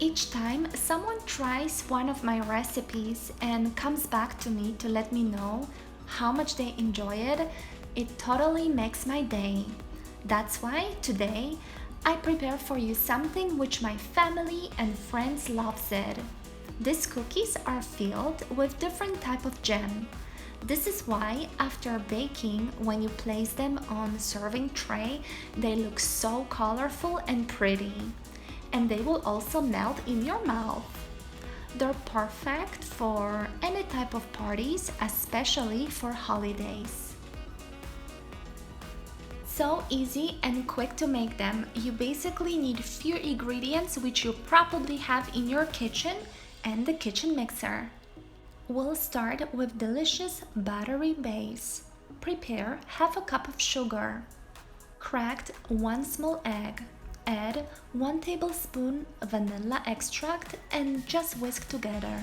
Each time someone tries one of my recipes and comes back to me to let me know how much they enjoy it, it totally makes my day. That's why today I prepare for you something which my family and friends loves it. These cookies are filled with different type of jam. This is why after baking, when you place them on serving tray, they look so colorful and pretty. And they will also melt in your mouth. They're perfect for any type of parties, especially for holidays. So easy and quick to make them. You basically need few ingredients which you probably have in your kitchen and the kitchen mixer. We'll start with delicious buttery base. Prepare half a cup of sugar. Cracked 1 small egg. Add 1 tablespoon vanilla extract and just whisk together.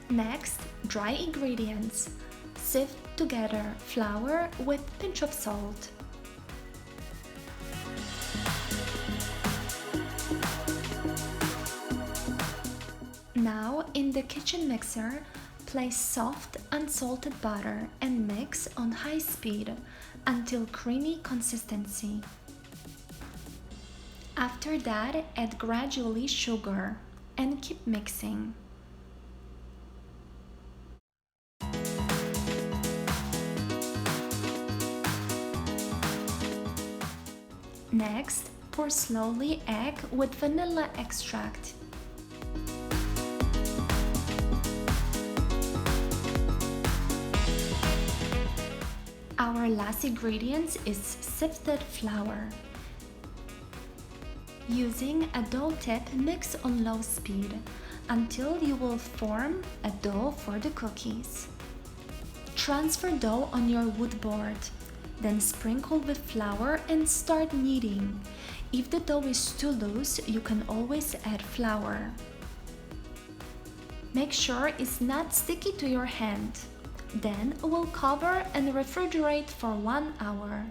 Next, dry ingredients. Sift together flour with pinch of salt. Now, in the kitchen mixer, place soft unsalted butter and mix on high speed until creamy consistency. After that, add gradually sugar and keep mixing. Next, pour slowly egg with vanilla extract. Our last ingredient is sifted flour. Using a dough tip, mix on low speed until you will form a dough for the cookies. Transfer dough on your wood board, then sprinkle with flour and start kneading. If the dough is too loose, you can always add flour. Make sure it's not sticky to your hand. Then we'll cover and refrigerate for 1 hour.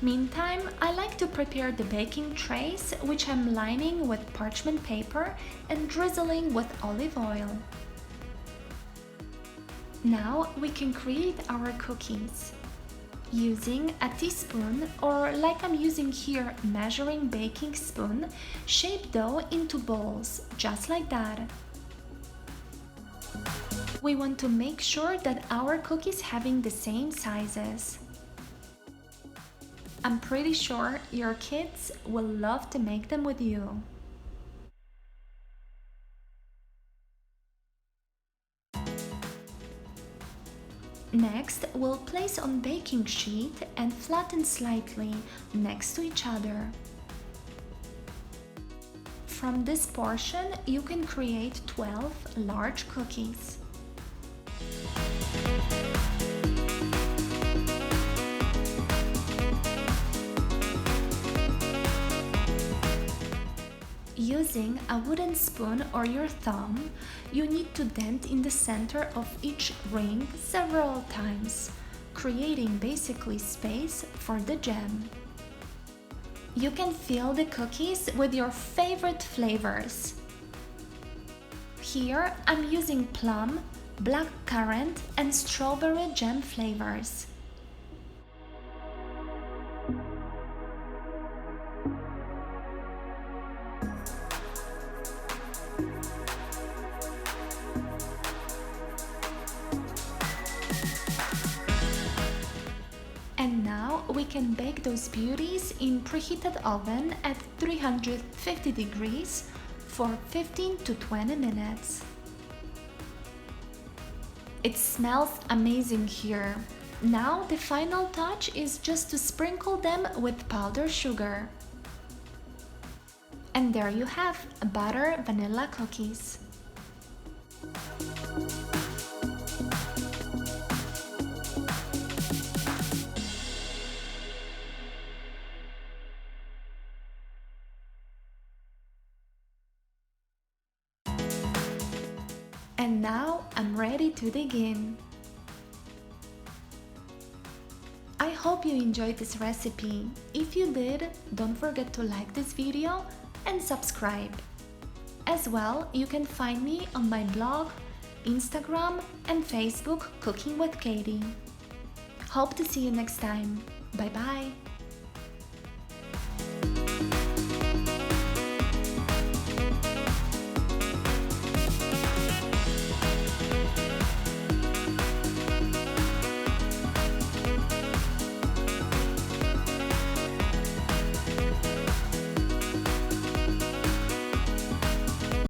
Meantime, I like to prepare the baking trays, which I'm lining with parchment paper and drizzling with olive oil. Now we can create our cookies. Using a teaspoon, or like I'm using here, measuring baking spoon, shape dough into balls, just like that. We want to make sure that our cookies having the same sizes. I'm pretty sure your kids will love to make them with you. Next, we'll place on baking sheet and flatten slightly next to each other. From this portion, you can create 12 large cookies. Using a wooden spoon or your thumb, you need to dent in the center of each ring several times, creating basically space for the jam. You can fill the cookies with your favorite flavors. Here I'm using plum, black currant and strawberry jam flavors. And now we can bake those beauties in preheated oven at 350 degrees for 15 to 20 minutes. It smells amazing here. Now the final touch is just to sprinkle them with powdered sugar. And there you have butter vanilla cookies. And now I'm ready to dig in. I hope you enjoyed this recipe. If you did, don't forget to like this video and subscribe. As well, you can find me on my blog, Instagram and Facebook Cooking with Katie. Hope to see you next time. Bye bye!